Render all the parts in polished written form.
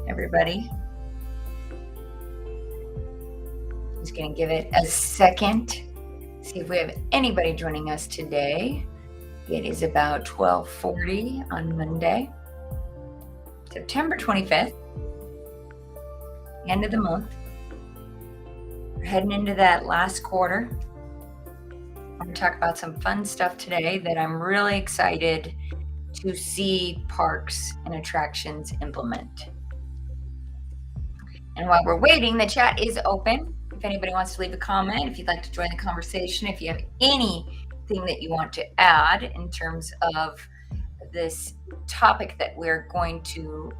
Everybody. Just going to give it a second. See if we have anybody joining us today. It is about 12:40 on Monday, September 25th, end of the month. We're heading into that last quarter. I'm going to talk about some fun stuff today that I'm really excited to see parks and attractions implement. And while we're waiting, the chat is open. If anybody wants to leave a comment, if you'd like to join the conversation, if you have anything that you want to add in terms of this topic that we're going to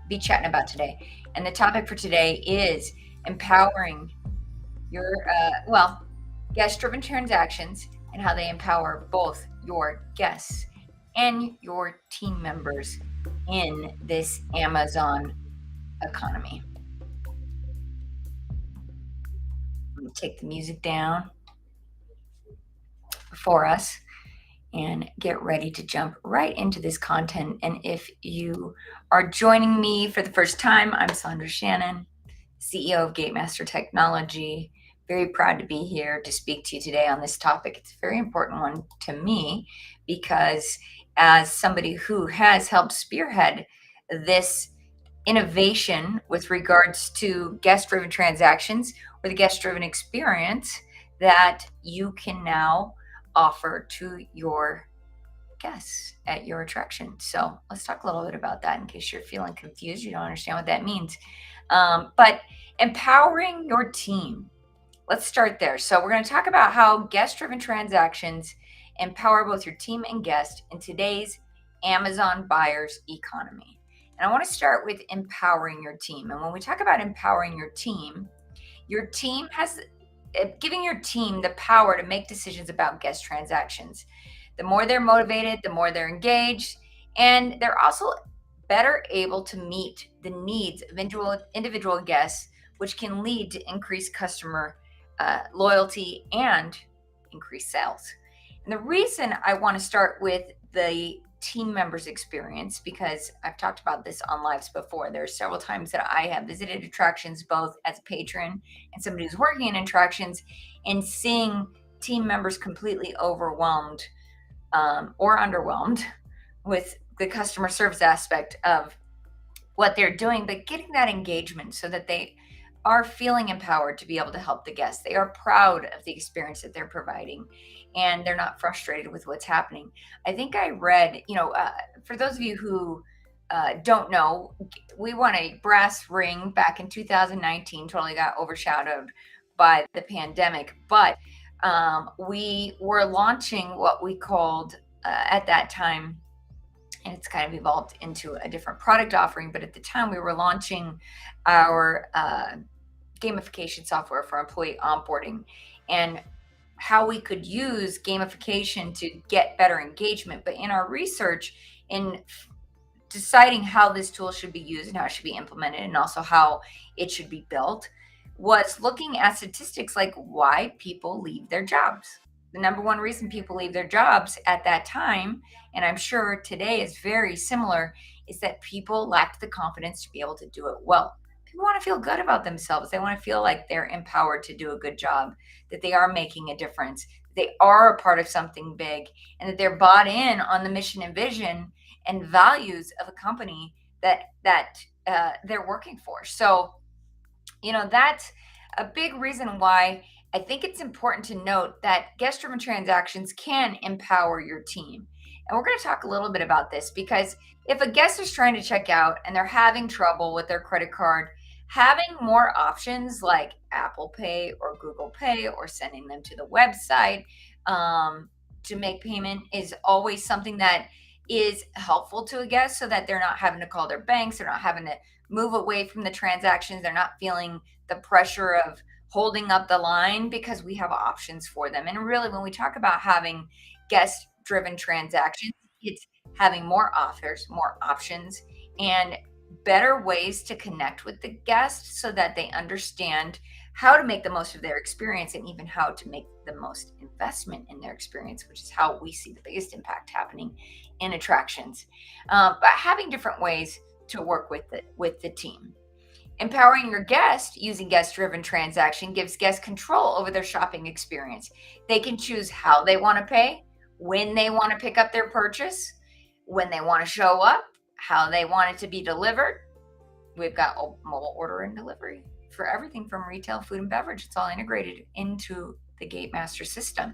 be chatting about today. And the topic for today is empowering your, guest-driven transactions and how they empower both your guests and your team members in this Amazon economy. Take the music down for us and get ready to jump right into this content. And if you are joining me for the first time, I'm Sondra Shannon, CEO of Gatemaster Technology. Very proud to be here to speak to you today on this topic. It's a very important one to me because as somebody who has helped spearhead this innovation with regards to guest-driven transactions or the guest-driven experience that you can now offer to your guests at your attraction. So let's talk a little bit about that in case you're feeling confused, you don't understand what that means. But empowering your team, let's start there. So we're going to talk about how guest-driven transactions empower both your team and guest in today's Amazon buyer's economy. And I want to start with empowering your team. And when we talk about empowering your team has giving your team the power to make decisions about guest transactions. The more they're motivated, the more they're engaged, and they're also better able to meet the needs of individual guests, which can lead to increased customer loyalty and increased sales. And the reason I want to start with the team members experience, because I've talked about this on lives before. There are several times that I have visited attractions both as a patron and somebody who's working in attractions, and seeing team members completely overwhelmed or underwhelmed with the customer service aspect of what they're doing, but getting that engagement so that they are feeling empowered to be able to help the guests. They are proud of the experience that they're providing, and they're not frustrated with what's happening. I think I read, for those of you who don't know, we won a brass ring back in 2019, totally got overshadowed by the pandemic, but we were launching what we called at that time, and it's kind of evolved into a different product offering, but at the time we were launching our gamification software for employee onboarding, and how we could use gamification to get better engagement. But in our research, in deciding how this tool should be used and how it should be implemented, and also how it should be built, was looking at statistics like why people leave their jobs. The number one reason people leave their jobs at that time, and I'm sure today is very similar, is that people lacked the confidence to be able to do it well. People want to feel good about themselves. They want to feel like they're empowered to do a good job, that they are making a difference, they are a part of something big, and that they're bought in on the mission and vision and values of a company that they're working for. So, that's a big reason why I think it's important to note that guest-driven transactions can empower your team. And we're going to talk a little bit about this, because if a guest is trying to check out and they're having trouble with their credit card, having more options like Apple Pay or Google Pay, or sending them to the website to make payment, is always something that is helpful to a guest, so that they're not having to call their banks, they're not having to move away from the transactions, they're not feeling the pressure of holding up the line, because we have options for them. And really, when we talk about having guest-driven transactions, it's having more offers, more options, and better ways to connect with the guest so that they understand how to make the most of their experience, and even how to make the most investment in their experience, which is how we see the biggest impact happening in attractions. But having different ways to work with the team. Empowering your guest using guest-driven transaction gives guests control over their shopping experience. They can choose how they want to pay, when they want to pick up their purchase, when they want to show up, how they want it to be delivered. We've got mobile order and delivery for everything from retail, food, and beverage. It's all integrated into the GateMaster system.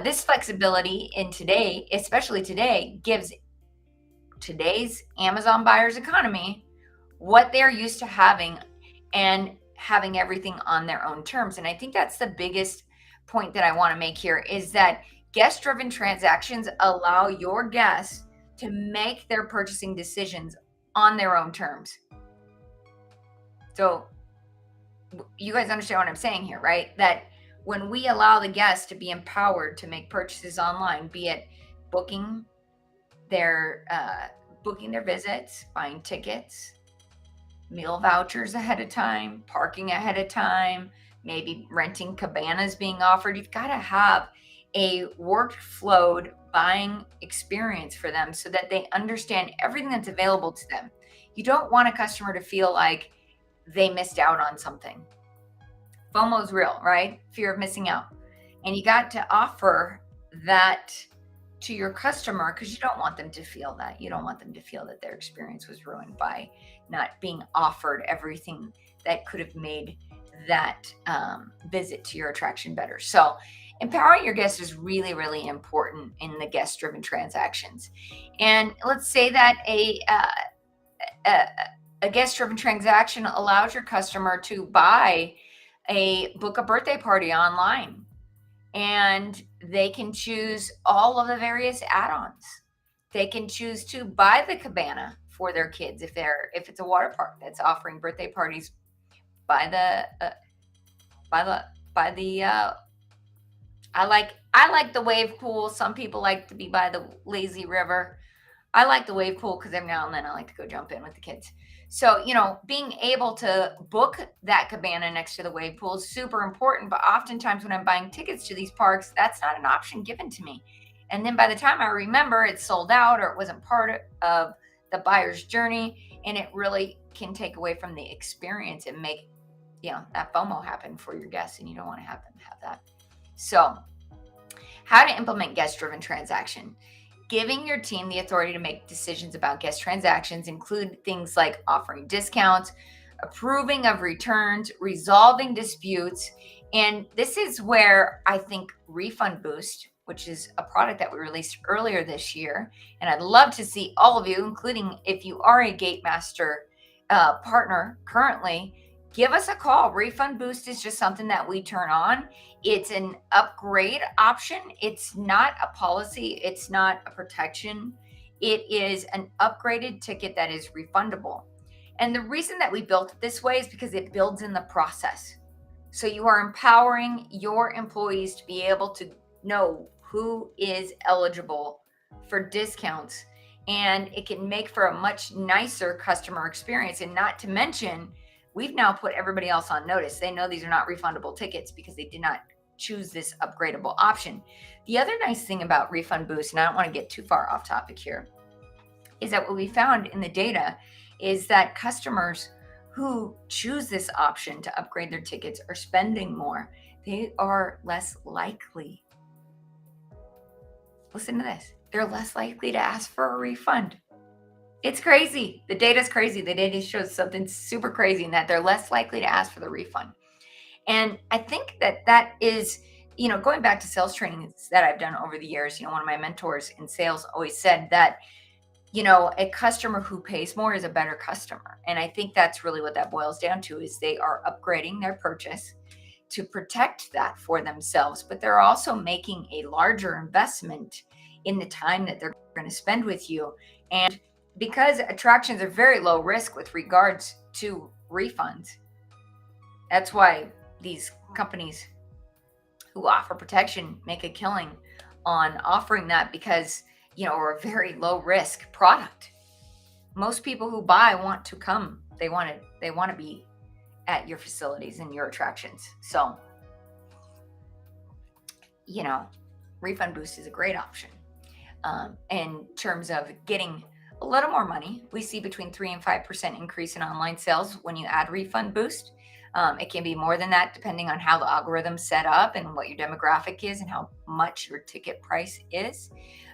This flexibility in today, especially today, gives today's Amazon buyers economy what they're used to having and having everything on their own terms. And I think that's the biggest point that I want to make here is that guest-driven transactions allow your guests to make their purchasing decisions on their own terms. So you guys understand what I'm saying here, right? That when we allow the guests to be empowered to make purchases online, be it booking their visits, buying tickets, meal vouchers ahead of time, parking ahead of time, maybe renting cabanas being offered. You've got to have a workflowed buying experience for them so that they understand everything that's available to them. You don't want a customer to feel like they missed out on something. FOMO is real, right? Fear of missing out. And you got to offer that to your customer because you don't want them to feel that. You don't want them to feel that their experience was ruined by not being offered everything that could have made that visit to your attraction better. So empowering your guests is really, really important in the guest-driven transactions. And let's say that a guest-driven transaction allows your customer to book a birthday party online, and they can choose all of the various add-ons. They can choose to buy the cabana for their kids if it's a water park that's offering birthday parties. I like the wave pool. Some people like to be by the lazy river. I like the wave pool because every now and then I like to go jump in with the kids. So, being able to book that cabana next to the wave pool is super important. But oftentimes when I'm buying tickets to these parks, that's not an option given to me. And then by the time I remember, it's sold out or it wasn't part of the buyer's journey. And it really can take away from the experience and make, that FOMO happen for your guests. And you don't want to have them have that. So how to implement guest-driven transaction. Giving your team the authority to make decisions about guest transactions include things like offering discounts, approving of returns, resolving disputes. And this is where I think Refund Boost, which is a product that we released earlier this year, and I'd love to see all of you, including if you are a GateMaster partner currently, give us a call. Refund Boost is just something that we turn on. It's an upgrade option. It's not a policy. It's not a protection. It is an upgraded ticket that is refundable. And the reason that we built it this way is because it builds in the process. So you are empowering your employees to be able to know who is eligible for discounts. And it can make for a much nicer customer experience. And not to mention, we've now put everybody else on notice. They know these are not refundable tickets because they did not choose this upgradable option. The other nice thing about Refund Boost, and I don't want to get too far off topic here, is that what we found in the data is that customers who choose this option to upgrade their tickets are spending more. They are less likely. Listen to this. They're less likely to ask for a refund. It's crazy. The data is crazy. The data shows something super crazy in that they're less likely to ask for the refund. And I think that is, going back to sales training that I've done over the years, one of my mentors in sales always said that, a customer who pays more is a better customer. And I think that's really what that boils down to is they are upgrading their purchase to protect that for themselves, but they're also making a larger investment in the time that they're going to spend with you. And because attractions are very low risk with regards to refunds, that's why these companies who offer protection make a killing on offering that because, we're a very low risk product. Most people who buy want to come. They want to be at your facilities and your attractions. So, Refund Boost is a great option in terms of getting a little more money. We see between 3 and 5% increase in online sales when you add Refund Boost. It can be more than that depending on how the algorithm's set up and what your demographic is and how much your ticket price is.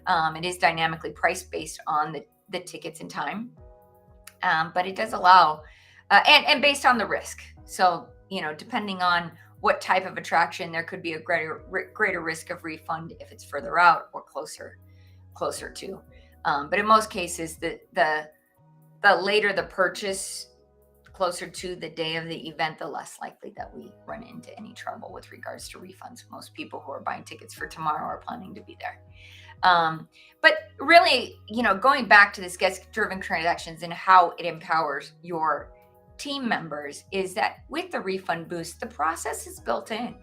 It is dynamically priced based on the tickets and time, but it does allow, and based on the risk. So, depending on what type of attraction, there could be a greater risk of refund if it's further out or closer to. But in most cases, the later the purchase, closer to the day of the event, the less likely that we run into any trouble with regards to refunds. Most people who are buying tickets for tomorrow are planning to be there. But really, going back to this guest-driven transactions and how it empowers your team members is that with the Refund Boost, the process is built in.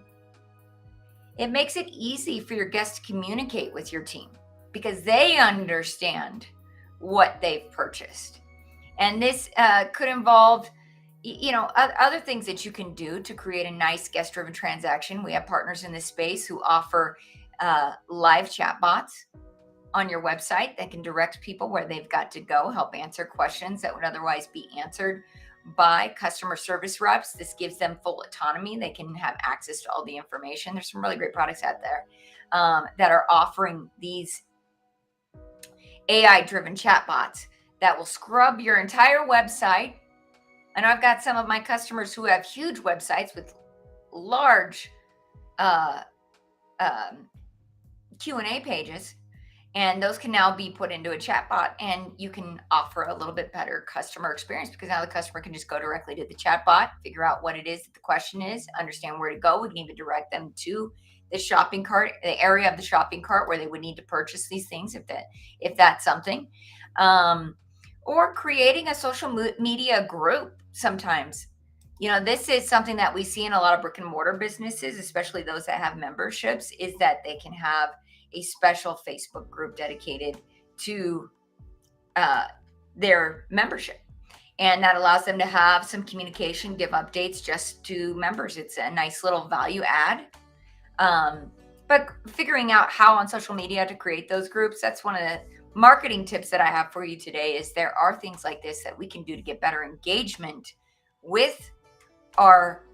It makes it easy for your guests to communicate with your team because they understand what they've purchased. And this could involve other things that you can do to create a nice guest-driven transaction. We have partners in this space who offer live chat bots on your website that can direct people where they've got to go, help answer questions that would otherwise be answered by customer service reps. This gives them full autonomy. They can have access to all the information. There's some really great products out there that are offering these AI-driven chatbots that will scrub your entire website. And I've got some of my customers who have huge websites with large Q&A pages, and those can now be put into a chatbot, and you can offer a little bit better customer experience because now the customer can just go directly to the chatbot, figure out what it is that the question is, understand where to go. We can even direct them to the shopping cart, the area of the shopping cart where they would need to purchase these things if that's something. Or creating a social media group sometimes. This is something that we see in a lot of brick and mortar businesses, especially those that have memberships, is that they can have a special Facebook group dedicated to their membership. And that allows them to have some communication, give updates just to members. It's a nice little value add. But figuring out how on social media to create those groups, that's one of the marketing tips that I have for you today. Is there are things like this that we can do to get better engagement with our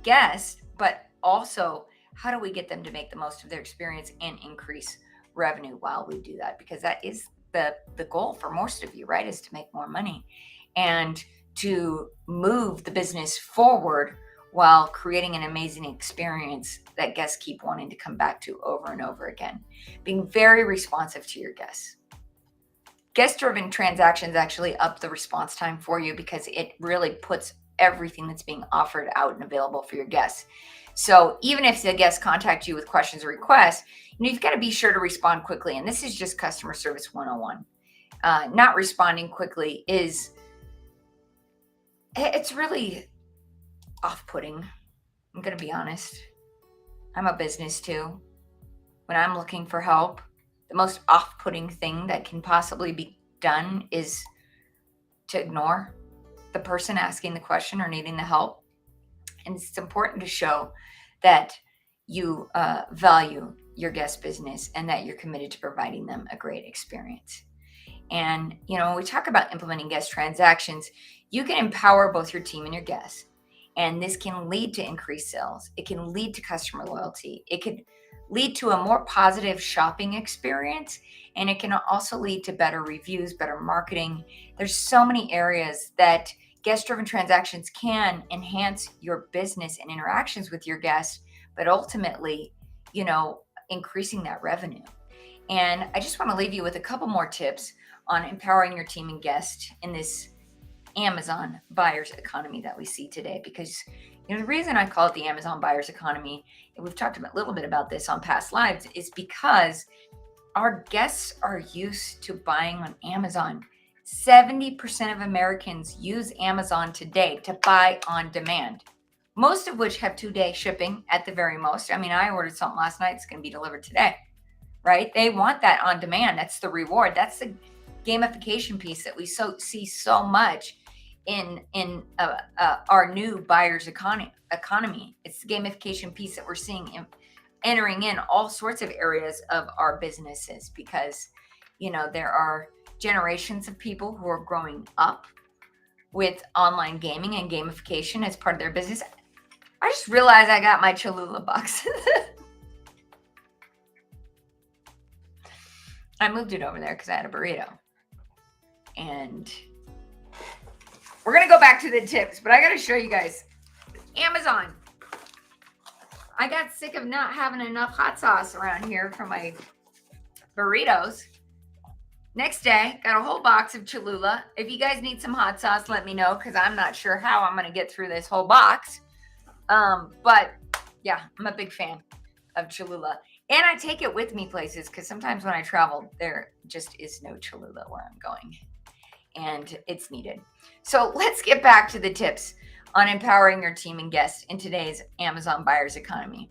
guests, but also how do we get them to make the most of their experience and increase revenue while we do that? Because that is the goal for most of you, right? Is to make more money and to move the business forward while creating an amazing experience that guests keep wanting to come back to over and over again. Being very responsive to your guests. Guest-driven transactions actually up the response time for you because it really puts everything that's being offered out and available for your guests. So even if the guests contact you with questions or requests, you've got to be sure to respond quickly. And this is just customer service 101. Not responding quickly it's really off-putting. I'm going to be honest. I'm a business too. When I'm looking for help, the most off-putting thing that can possibly be done is to ignore the person asking the question or needing the help. And it's important to show that you value your guest business and that you're committed to providing them a great experience. And, when we talk about implementing guest transactions, you can empower both your team and your guests. And this can lead to increased sales. It can lead to customer loyalty. It could lead to a more positive shopping experience. And it can also lead to better reviews, better marketing. There's so many areas that guest-driven transactions can enhance your business and interactions with your guests, but ultimately, increasing that revenue. And I just want to leave you with a couple more tips on empowering your team and guests in this Amazon buyer's economy that we see today. Because the reason I call it the Amazon buyer's economy, and we've talked a little bit about this on past lives, is because our guests are used to buying on Amazon. 70% of Americans use Amazon today to buy on demand, most of which have 2-day shipping at the very most. I mean, I ordered something last night. It's going to be delivered today, right? They want that on demand. That's the reward. That's the gamification piece that we see so much in our new buyer's economy. It's the gamification piece that we're seeing entering in all sorts of areas of our businesses because, There are generations of people who are growing up with online gaming and gamification as part of their business. I just realized I got my Cholula box. I moved it over there because I had a burrito. And we're going to go back to the tips, but I got to show you guys. Amazon. I got sick of not having enough hot sauce around here for my burritos. Next day, got a whole box of Cholula. If you guys need some hot sauce, let me know because I'm not sure how I'm going to get through this whole box. But yeah, I'm a big fan of Cholula. And I take it with me places because sometimes when I travel, there just is no Cholula where I'm going. And it's needed. So let's get back to the tips on empowering your team and guests in today's Amazon buyer's economy.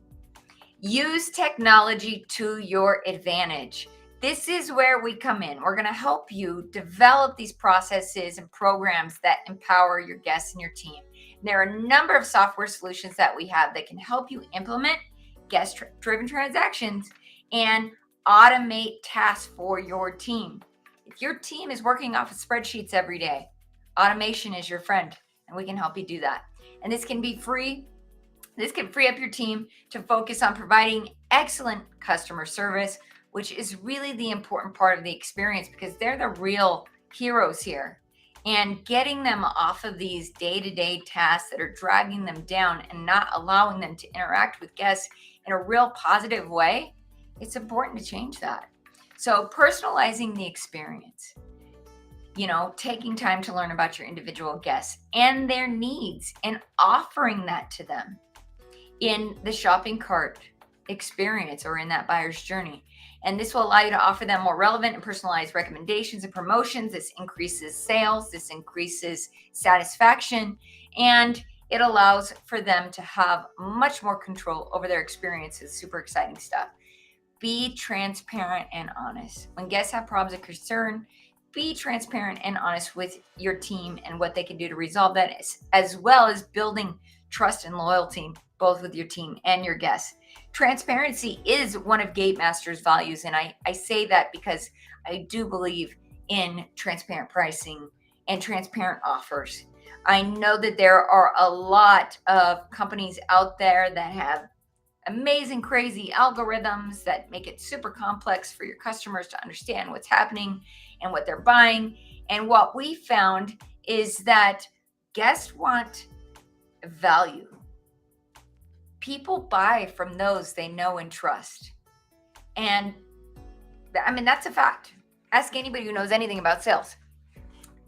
Use technology to your advantage. This is where we come in. We're going to help you develop these processes and programs that empower your guests and your team. There are a number of software solutions that we have that can help you implement guest-driven transactions and automate tasks for your team. If your team is working off of spreadsheets every day, automation is your friend, and we can help you do that. And this can be free. This can free up your team to focus on providing excellent customer service, which is really the important part of the experience because they're the real heroes here. And getting them off of these day-to-day tasks that are dragging them down and not allowing them to interact with guests in a real positive way, it's important to change that. So personalizing the experience, taking time to learn about your individual guests and their needs and offering that to them in the shopping cart experience or in that buyer's journey. And this will allow you to offer them more relevant and personalized recommendations and promotions. This increases sales, this increases satisfaction, and it allows for them to have much more control over their experiences. Super exciting stuff. Be transparent and honest. When guests have problems or concern, be transparent and honest with your team and what they can do to resolve that, as well as building trust and loyalty, both with your team and your guests. Transparency is one of GateMaster's values, and I say that because I do believe in transparent pricing and transparent offers. I know that there are a lot of companies out there that have amazing, crazy algorithms that make it super complex for your customers to understand what's happening and what they're buying. And what we found is that guests want value. People buy from those they know and trust. And that's a fact. Ask anybody who knows anything about sales.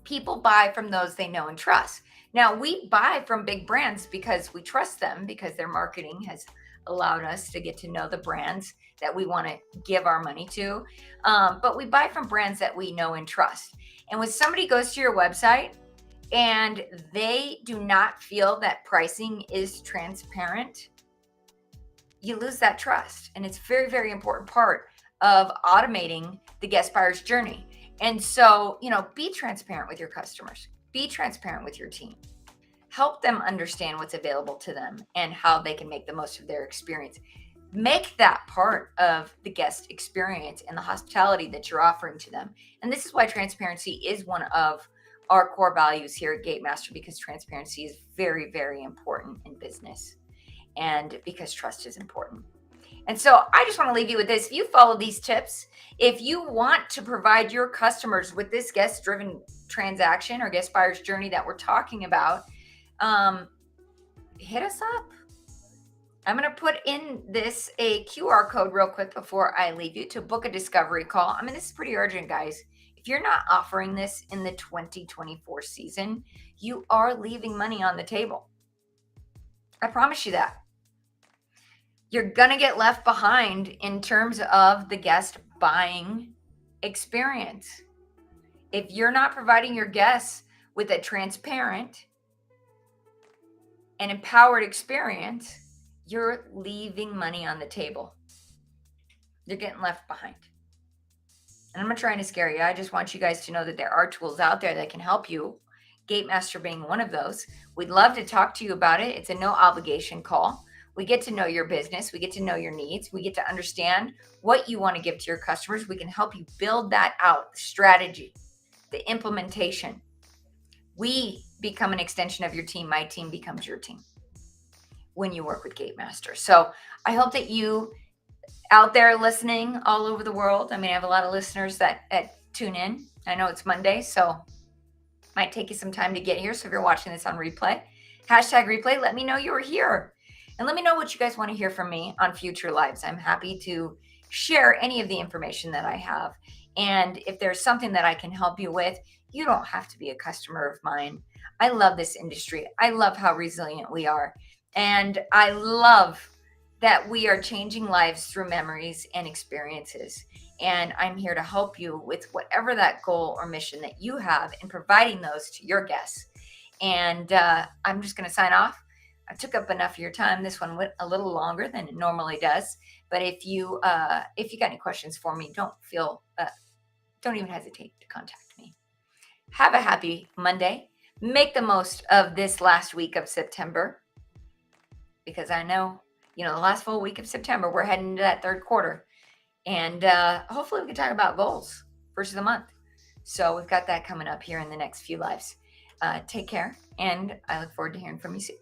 People buy from those they know and trust. Now, we buy from big brands because we trust them, because their marketing has allowed us to get to know the brands that we want to give our money to. But we buy from brands that we know and trust. And when somebody goes to your website and they do not feel that pricing is transparent, you lose that trust. And it's a very, very important part of automating the guest buyer's journey. And so, be transparent with your customers. Be transparent with your team. Help them understand what's available to them and how they can make the most of their experience. Make that part of the guest experience and the hospitality that you're offering to them. And this is why transparency is one of our core values here at GateMaster, because transparency is very, very important in business and because trust is important. And so I just want to leave you with this. If you follow these tips, if you want to provide your customers with this guest-driven transaction or guest buyer's journey that we're talking about, hit us up. I'm going to put in a QR code real quick before I leave you to book a discovery call. This is pretty urgent, guys. If you're not offering this in the 2024 season, you are leaving money on the table. I promise you that. You're going to get left behind in terms of the guest buying experience. If you're not providing your guests with a transparent and empowered experience, you're leaving money on the table. You're getting left behind. And I'm not trying to scare you. I just want you guys to know that there are tools out there that can help you, GateMaster being one of those. We'd love to talk to you about it. It's a no obligation call. We get to know your business. We get to know your needs. We get to understand what you want to give to your customers. We can help you build that out, the strategy, the implementation. We become an extension of your team. My team becomes your team when you work with GateMaster. So I hope that you out there listening all over the world. I mean, I have a lot of listeners that tune in. I know it's Monday, so might take you some time to get here. So if you're watching this on replay, #replay, let me know you were here. And let me know what you guys want to hear from me on future lives. I'm happy to share any of the information that I have. And if there's something that I can help you with, you don't have to be a customer of mine. I love this industry. I love how resilient we are. And I love that we are changing lives through memories and experiences. And I'm here to help you with whatever that goal or mission that you have in providing those to your guests. And I'm just going to sign off. I took up enough of your time. This one went a little longer than it normally does. But if you got any questions for me, don't even hesitate to contact me. Have a happy Monday. Make the most of this last week of September, because I know, the last full week of September, we're heading into that third quarter. And hopefully we can talk about goals first of the month. So we've got that coming up here in the next few lives. Take care, and I look forward to hearing from you soon.